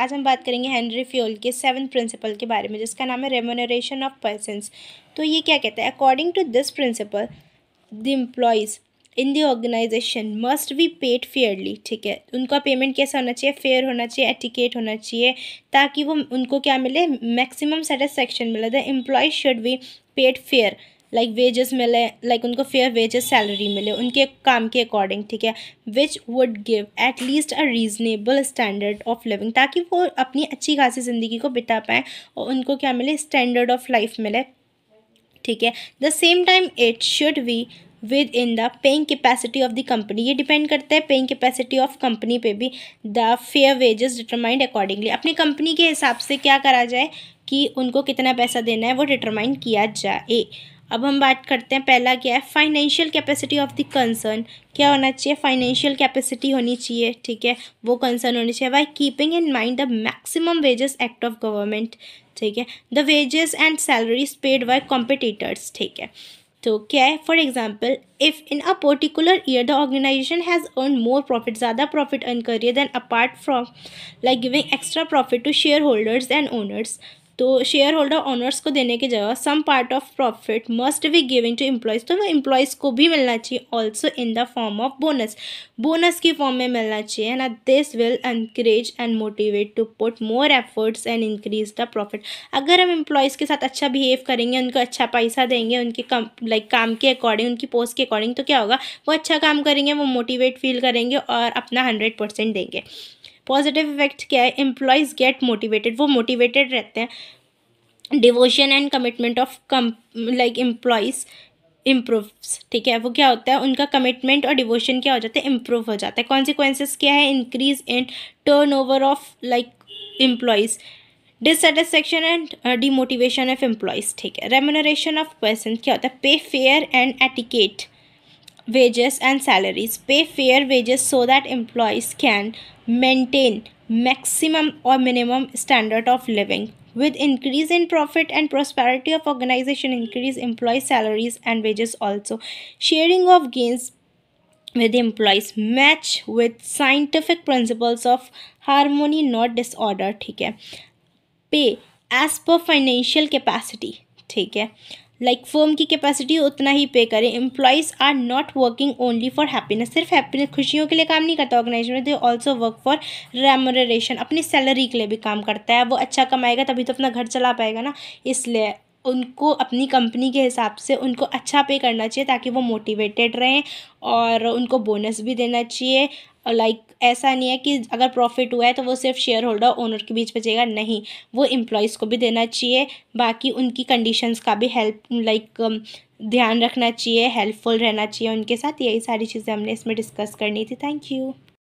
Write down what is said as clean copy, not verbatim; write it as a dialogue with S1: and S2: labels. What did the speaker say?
S1: आज हम बात करेंगे हेनरी फ्योल के 7th प्रिंसिपल के बारे में, जिसका नाम है रेम्यूनरेशन ऑफ पर्सन्स। तो ये क्या कहता है? According to this principle the employees in the organisation must be paid fairly. ठीक है, उनका पेमेंट कैसा होना चाहिए? फेयर होना चाहिए, एटिकेट होना चाहिए, ताकि वो उनको क्या मिले? मैक्सिमम सेटिस्फेक्शन मिले। The employee should be paid fair, like wages मिले, लाइक उनको फेयर वेजेस सैलरी मिले उनके काम के अकॉर्डिंग। ठीक है, which would give at least a reasonable standard of living, ताकि वो अपनी अच्छी खासी ज़िंदगी को बिता पाएँ और उनको क्या मिले? स्टैंडर्ड ऑफ लाइफ मिले। ठीक है, the same time it should be with in the paying capacity of the company. ये डिपेंड करता है पेइंग कैपेसिटी ऑफ कंपनी पे भी। The fair wages determined accordingly, अपनी कंपनी के हिसाब से क्या करा जाए कि उनको कितना पैसा देना है वो डिटरमाइन किया जाए। अब हम बात करते हैं, पहला क्या है? Financial capacity of the concern. क्या होना चाहिए? फाइनेंशियल कैपेसिटी होनी चाहिए। ठीक है, वो कंसर्न होनी चाहिए by keeping in mind the maximum wages act of government. ठीक है, the wages and salaries paid by competitors. ठीक है, तो क्या है? For example, if in a particular year the organisation has earn more profit, ज़्यादा प्रॉफिट अर्न करिए then apart from like giving extra profit to shareholders and owners, तो shareholder owners को देने की जगह some part of profit must be giving to employees, तो वो employees को भी मिलना चाहिए also in the form of bonus, bonus की फॉर्म में मिलना चाहिए ना। This will encourage and motivate to put more efforts and increase the profit. अगर हम एम्प्लॉयज़ के साथ अच्छा बिहेव करेंगे, उनको अच्छा पैसा देंगे उनके काम के अकॉर्डिंग, उनकी पोस्ट के अकॉर्डिंग, तो क्या होगा? वो अच्छा काम करेंगे, वो मोटिवेट फील करेंगे और अपना 100% देंगे। पॉजिटिव इफेक्ट क्या है? एम्प्लॉयज़ गेट मोटिवेटेड, वो मोटिवेटेड रहते हैं। Devotion and commitment of employees improves. ठीक है, वो क्या होता है? उनका कमिटमेंट और डिवोशन क्या हो जाता है? इम्प्रूव हो जाता है। कॉन्सिक्वेंसेस क्या है? Increase in turnover of employees, dissatisfaction and demotivation of employees. ठीक है, रेम्यूनरेशन ऑफ पर्सन क्या होता है? पे fair and etiquette wages and salaries. Pay fair wages so that employees can maintain maximum or minimum standard of living. With increase in profit and prosperity of organization, increase employee salaries and wages also. Sharing of gains with employees match with scientific principles of harmony, not disorder. ठीक है, पे as per financial capacity. ठीक है, firm की capacity उतना ही pay करें। Employees are not working only for happiness, सिर्फ हैप्पीनेस खुशियों के लिए काम नहीं करता ऑर्गेनाइजेशन में, they also work for remuneration, अपनी सैलरी के लिए भी काम करता है। वो अच्छा कमाएगा तभी तो अपना घर चला पाएगा ना, इसलिए उनको अपनी कंपनी के हिसाब से उनको अच्छा पे करना चाहिए ताकि वो मोटिवेटेड रहें, और उनको बोनस भी देना चाहिए। ऐसा नहीं है कि अगर प्रॉफिट हुआ है तो वो सिर्फ शेयर होल्डर ओनर के बीच बचेगा, नहीं, वो एम्प्लॉयज़ को भी देना चाहिए। बाकी उनकी कंडीशंस का भी ध्यान रखना चाहिए, हेल्पफुल रहना चाहिए उनके साथ। यही सारी चीज़ें हमने इसमें डिस्कस करनी थी। Thank you.